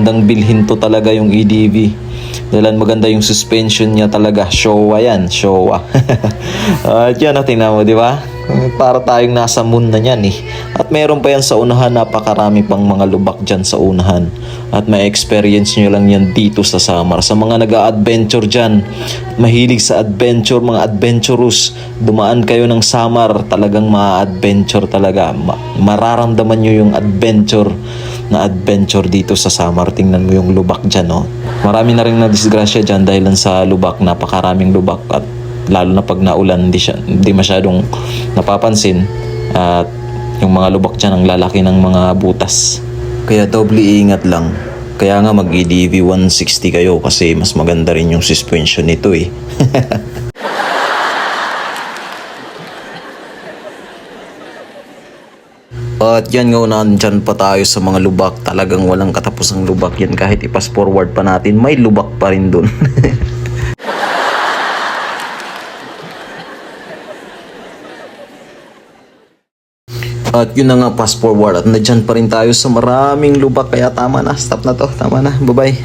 Magandang bilhin to talaga yung EDV. Dahil maganda yung suspension niya talaga. Showa yan, Showa. At yan, tingnan mo, di ba? Para tayong nasa moon na yan eh. At meron pa yan sa unahan, napakarami pang mga lubak dyan sa unahan. At may experience nyo lang yan dito sa Samar. Sa mga nag-a-adventure dyan, mahilig sa adventure, mga adventurous, dumaan kayo ng Samar, talagang ma-adventure talaga. Mararamdaman nyo yung adventure dito sa Samar. Tingnan mo yung lubak dyan, no? Marami na rin na disgrasya dyan dahil sa lubak, napakaraming lubak at lalo na pag naulan, hindi masyadong napapansin at yung mga lubak dyan ang lalaki ng mga butas. Kaya doble ingat lang. Kaya nga mag-EDV 160 kayo kasi mas maganda rin yung suspension nito eh. At yan nga, nandyan pa tayo sa mga lubak. Talagang walang katapusang lubak yan. Kahit i-pass forward pa natin, may lubak pa rin dun. At yun na nga, fast forward. At nandyan pa rin tayo sa maraming lubak. Kaya tama na, stop na to. Tama na, bye bye.